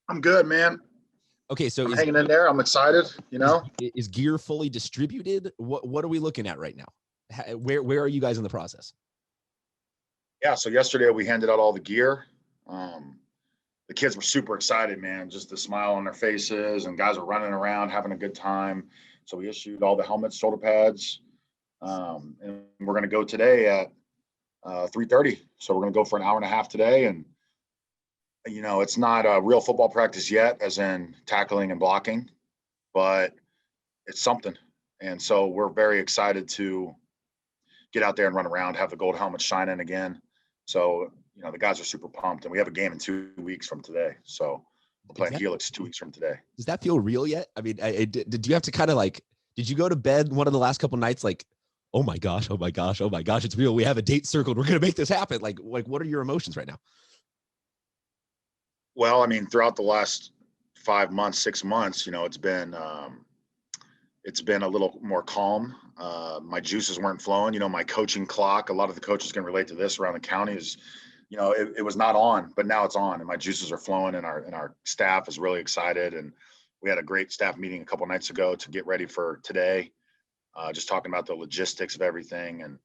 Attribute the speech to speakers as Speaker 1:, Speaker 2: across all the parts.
Speaker 1: I'm good, man.
Speaker 2: Okay, so
Speaker 1: I'm hanging in there. I'm excited, you
Speaker 2: is
Speaker 1: know?
Speaker 2: is gear fully distributed? What are we looking at right now? Where are you guys in the process?
Speaker 1: Yeah, so yesterday we handed out all the gear. Um, the kids were super excited, man. Just the smile on their faces, and guys are running around having a good time. So we issued all the helmets, shoulder pads, and we're going to go today at 3:30. So we're going to go for an hour and a half today, and it's not a real football practice yet, as in tackling and blocking, but it's something. And so we're very excited to get out there and run around, have the gold helmet shining again. So, the guys are super pumped, and we have a game in 2 weeks from today. So we're playing Helix 2 weeks from today.
Speaker 2: Does that feel real yet? I mean, did you have to kind of did you go to bed one of the last couple nights like, oh my gosh, oh my gosh, oh my gosh, it's real. We have a date circled. We're going to make this happen. Like, what are your emotions right now?
Speaker 1: Well, I mean, throughout the last 5 months, 6 months, it's been a little more calm. My juices weren't flowing. My coaching clock, a lot of the coaches can relate to this around the county is, it was not on, but now it's on and my juices are flowing and our staff is really excited. And we had a great staff meeting a couple of nights ago to get ready for today. Just talking about the logistics of everything. And,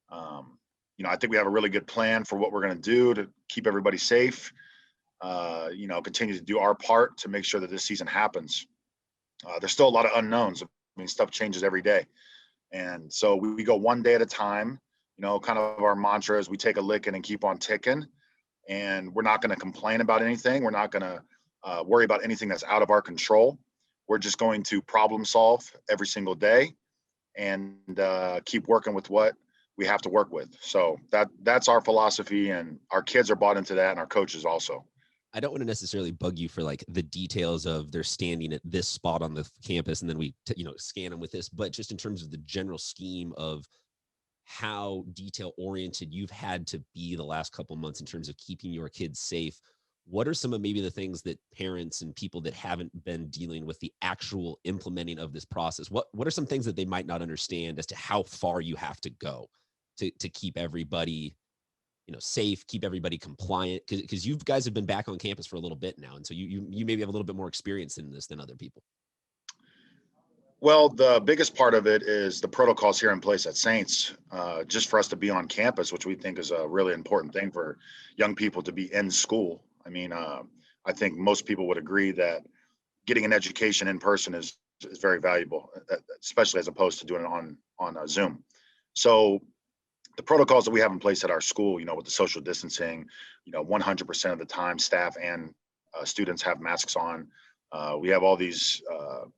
Speaker 1: I think we have a really good plan for what we're going to do to keep everybody safe. Continue to do our part to make sure that this season happens. There's still a lot of unknowns. I mean, stuff changes every day. And so we go one day at a time. Kind of our mantra is we take a licking and keep on ticking. And we're not going to complain about anything. We're not going to worry about anything that's out of our control. We're just going to problem solve every single day and keep working with what we have to work with. So that's our philosophy, and our kids are bought into that, and our coaches also.
Speaker 2: I don't want to necessarily bug you for the details of they're standing at this spot on the campus and then we scan them with this, but just in terms of the general scheme of how detail oriented you've had to be the last couple of months in terms of keeping your kids safe. What are some of maybe the things that parents and people that haven't been dealing with the actual implementing of this process? What are some things that they might not understand as to how far you have to go to keep everybody safe, keep everybody compliant, because you guys have been back on campus for a little bit now. And so you maybe have a little bit more experience in this than other people.
Speaker 1: Well, the biggest part of it is the protocols here in place at Saints, just for us to be on campus, which we think is a really important thing for young people to be in school. I mean, I think most people would agree that getting an education in person is very valuable, especially as opposed to doing it on Zoom. So the protocols that we have in place at our school, with the social distancing, 100% of the time, staff and students have masks on. We have all these,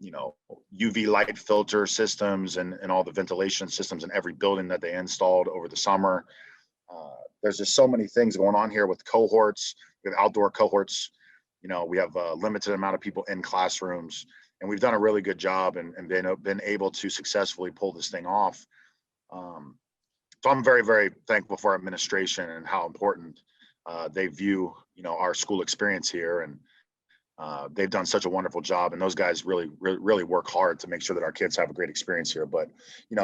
Speaker 1: UV light filter systems and all the ventilation systems in every building that they installed over the summer. There's just so many things going on here with cohorts, with outdoor cohorts. We have a limited amount of people in classrooms, and we've done a really good job and been able to successfully pull this thing off. So I'm very, very thankful for our administration and how important they view, our school experience here. And they've done such a wonderful job. And those guys really, really, really work hard to make sure that our kids have a great experience here. But,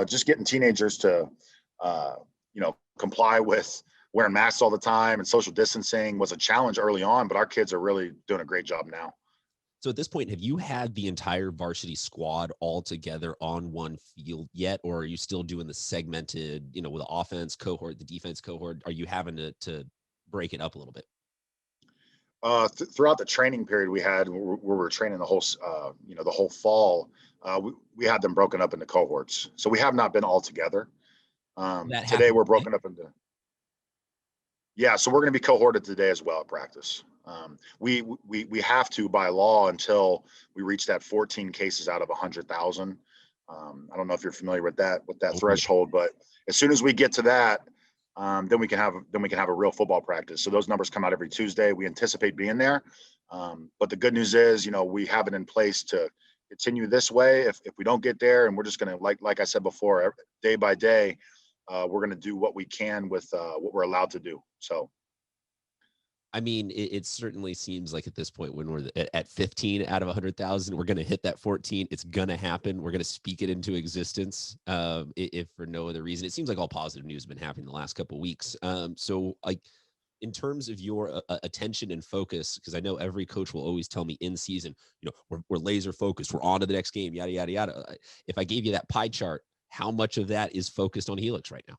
Speaker 1: just getting teenagers to, comply with wearing masks all the time and social distancing was a challenge early on, but our kids are really doing a great job now.
Speaker 2: So at this point, have you had the entire varsity squad all together on one field yet? Or are you still doing the segmented, with the offense cohort, the defense cohort? Are you having to break it up a little bit?
Speaker 1: Throughout the training period we had, where we were training the whole, the whole fall, we had them broken up into cohorts. So we have not been all together. Today we're broken up into, so we're going to be cohorted today as well at practice. We have to by law until we reach that 14 cases out of 100,000. I don't know if you're familiar with that threshold, but as soon as we get to that, then we can have a real football practice. So those numbers come out every Tuesday. We anticipate being there. But the good news is, we have it in place to continue this way. If we don't get there, and we're just going to, like I said before, day by day, we're going to do what we can with what we're allowed to do. So.
Speaker 2: I mean, it certainly seems like at this point when we're at 15 out of 100,000, we're going to hit that 14. It's going to happen. We're going to speak it into existence, if for no other reason. It seems like all positive news has been happening the last couple of weeks. So in terms of your attention and focus, because I know every coach will always tell me in season, we're laser focused, we're on to the next game, yada, yada, yada. If I gave you that pie chart, how much of that is focused on Helix right now?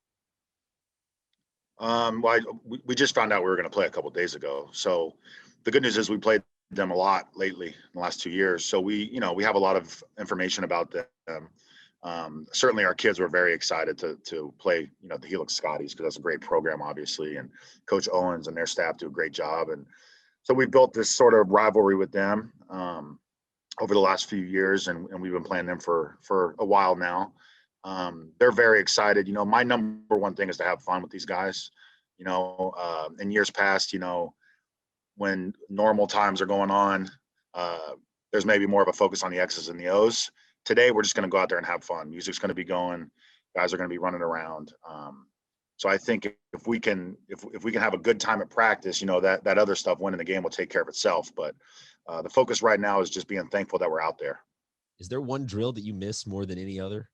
Speaker 1: We just found out we were going to play a couple of days ago. So the good news is we played them a lot lately in the last 2 years. So we have a lot of information about them. Certainly our kids were very excited to play, the Helix Scotties, because that's a great program, obviously. And Coach Owens and their staff do a great job. And so we built this sort of rivalry with them over the last few years, and we've been playing them for a while now. They're very excited. My number one thing is to have fun with these guys. In years past, when normal times are going on, there's maybe more of a focus on the X's and the O's. Today, we're just going to go out there and have fun. Music's going to be going. Guys are going to be running around. So I think if we can have a good time at practice, that other stuff, winning the game, will take care of itself. But the focus right now is just being thankful that we're out there.
Speaker 2: Is there one drill that you miss more than any other?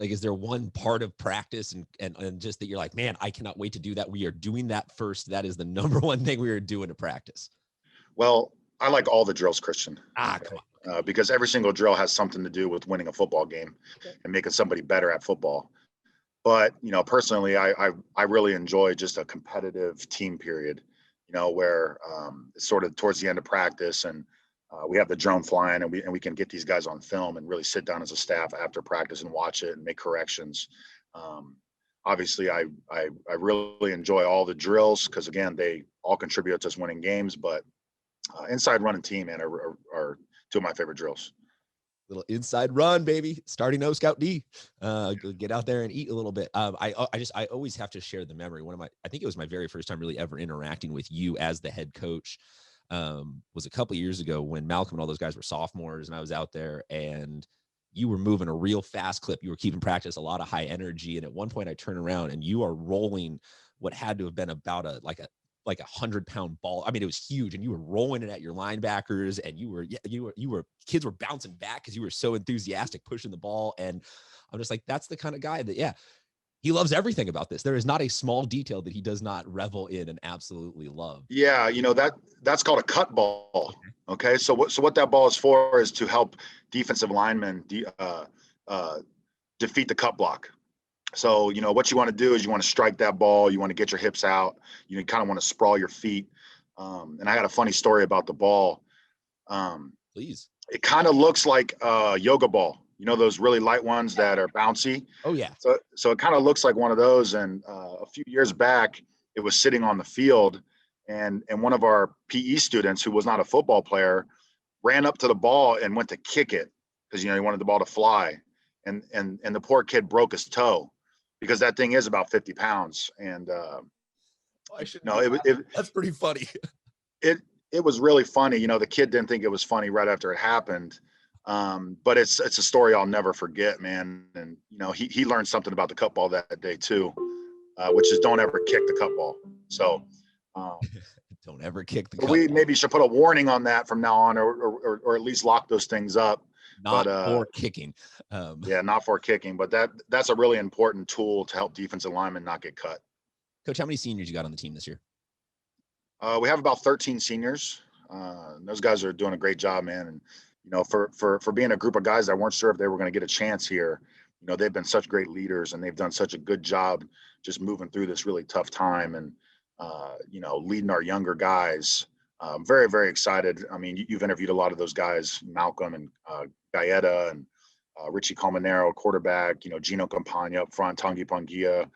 Speaker 2: Like, is there one part of practice and just that you're like, man, I cannot wait to do that? We are doing that first. That is the number one thing we are doing to practice.
Speaker 1: Well, I like all the drills, Christian.
Speaker 2: Come
Speaker 1: on. Because every single drill has something to do with winning a football game and making somebody better at football. But, personally, I really enjoy just a competitive team period, where it's sort of towards the end of practice, and we have the drone flying, and we can get these guys on film and really sit down as a staff after practice and watch it and make corrections. Obviously, I really enjoy all the drills because, again, they all contribute to us winning games. But inside run and team, man, are two of my favorite drills.
Speaker 2: Little inside run, baby. Starting O Scout D. Get out there and eat a little bit. I always have to share the memory. I think it was my very first time really ever interacting with you as the head coach. Was a couple of years ago when Malcolm and all those guys were sophomores, and I was out there, and you were moving a real fast clip. You were keeping practice, a lot of high energy. And at one point I turned around and you are rolling what had to have been about a 100-pound ball. I mean, it was huge, and you were rolling it at your linebackers, and kids were bouncing back because you were so enthusiastic pushing the ball. And I'm just like, that's the kind of guy that, he loves everything about this. There is not a small detail that he does not revel in and absolutely love.
Speaker 1: Yeah, that's called a cut ball. Okay, so what that ball is for is to help defensive linemen defeat the cut block. So, what you want to do is you want to strike that ball. You want to get your hips out. You kind of want to sprawl your feet. And I had a funny story about the ball.
Speaker 2: Please.
Speaker 1: It kind of looks like a yoga ball. Those really light ones that are bouncy.
Speaker 2: Oh, yeah.
Speaker 1: So it kind of looks like one of those. And a few years back, it was sitting on the field. And one of our PE students, who was not a football player, ran up to the ball and went to kick it because, he wanted the ball to fly. And the poor kid broke his toe, because that thing is about 50 pounds. And
Speaker 2: that's pretty funny.
Speaker 1: It was really funny. The kid didn't think it was funny right after it happened. But it's a story I'll never forget, man. And, he learned something about the cut ball that day too, which is don't ever kick the cut ball. So
Speaker 2: don't ever kick the cut
Speaker 1: we
Speaker 2: ball.
Speaker 1: Maybe should put a warning on that from now on, or at least lock those things up.
Speaker 2: Not for kicking.
Speaker 1: Not for kicking, but that's a really important tool to help defensive linemen not get cut.
Speaker 2: Coach, how many seniors you got on the team this year?
Speaker 1: We have about 13 seniors. Those guys are doing a great job, man. And, for being a group of guys that weren't sure if they were going to get a chance here, they've been such great leaders, and they've done such a good job just moving through this really tough time and, leading our younger guys. I'm very, very excited. I mean, you've interviewed a lot of those guys, Malcolm and Gaeta and Richie Colmenero, quarterback, Gino Campagna up front, Tanguy Pangia.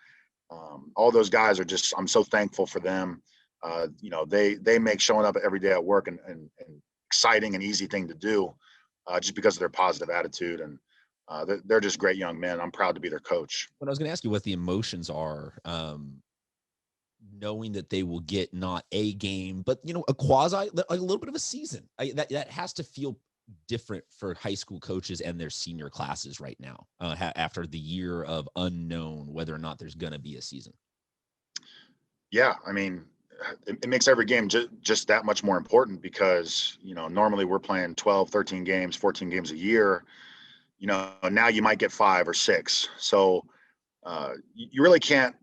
Speaker 1: All those guys are just, I'm so thankful for them. They make showing up every day at work and exciting and easy thing to do, just because of their positive attitude. And they're just great young men. I'm proud to be their coach.
Speaker 2: But I was going to ask you what the emotions are, knowing that they will get not a game, but a quasi, like a little bit of a season. That has to feel different for high school coaches and their senior classes right now, after the year of unknown whether or not there's going to be a season.
Speaker 1: Yeah, I mean, it makes every game just that much more important, because normally we're playing 12, 13 games, 14 games a year. Now you might get 5 or 6. So you really can't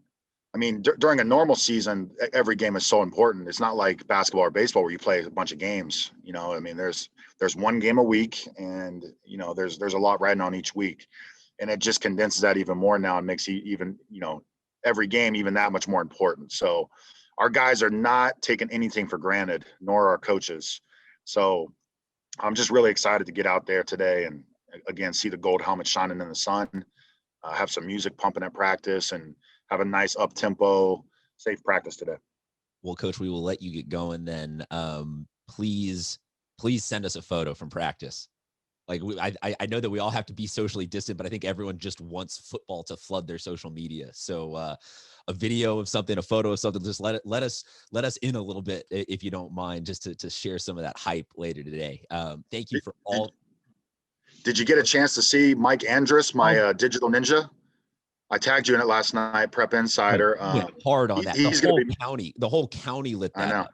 Speaker 1: I mean, during a normal season, every game is so important. It's not like basketball or baseball where you play a bunch of games. I mean, there's one game a week, and there's a lot riding on each week, and it just condenses that even more now and makes even every game even that much more important. So our guys are not taking anything for granted, nor our coaches. So I'm just really excited to get out there today and again see the gold helmet shining in the sun, have some music pumping at practice, and have a nice up tempo, safe practice today.
Speaker 2: Well, Coach, we will let you get going then. Please send us a photo from practice. Like I know that we all have to be socially distant, but I think everyone just wants football to flood their social media. So a video of something, a photo of something, just let us in a little bit if you don't mind, just to share some of that hype later today. Thank you for all.
Speaker 1: Did you get a chance to see Mike Andrus, my digital ninja? I tagged you in it last night, Prep Insider.
Speaker 2: Went hard on that.
Speaker 1: He's going to be
Speaker 2: the whole county lit that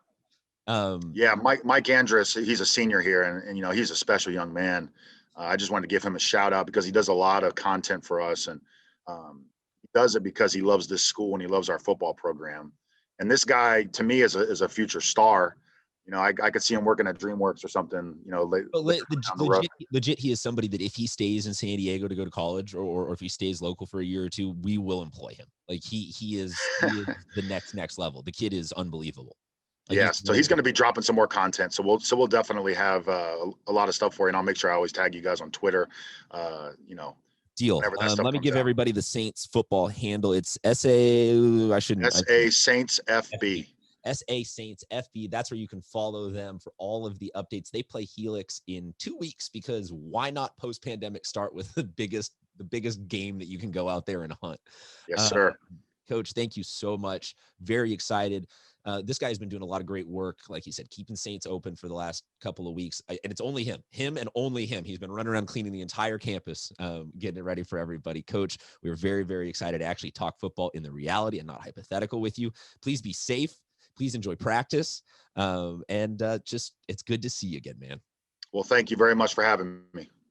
Speaker 2: up.
Speaker 1: Yeah, Mike Andrus, he's a senior here, and he's a special young man. I just wanted to give him a shout out because he does a lot of content for us, and he does it because he loves this school and he loves our football program. And this guy, to me, is a future star. I could see him working at DreamWorks or something.
Speaker 2: Legit, he is somebody that if he stays in San Diego to go to college, or if he stays local for a year or two, we will employ him. Like he is the next level. The kid is unbelievable.
Speaker 1: Like so he's going to be dropping some more content. So we'll definitely have a lot of stuff for you, and I'll make sure I always tag you guys on Twitter.
Speaker 2: Deal. Let me give everybody the Saints football handle. It's SA
Speaker 1: Saints FB.
Speaker 2: SA Saints FB. That's where you can follow them for all of the updates. They play Helix in 2 weeks because why not post-pandemic start with the biggest game that you can go out there and hunt?
Speaker 1: Yes, sir.
Speaker 2: Coach, thank you so much. Very excited. This guy's been doing a lot of great work, like he said, keeping Saints open for the last couple of weeks. And it's only him and only him. He's been running around cleaning the entire campus, getting it ready for everybody. Coach, we were very, very excited to actually talk football in the reality and not hypothetical with you. Please be safe. Please enjoy practice. And it's good to see you again, man.
Speaker 1: Well, thank you very much for having me.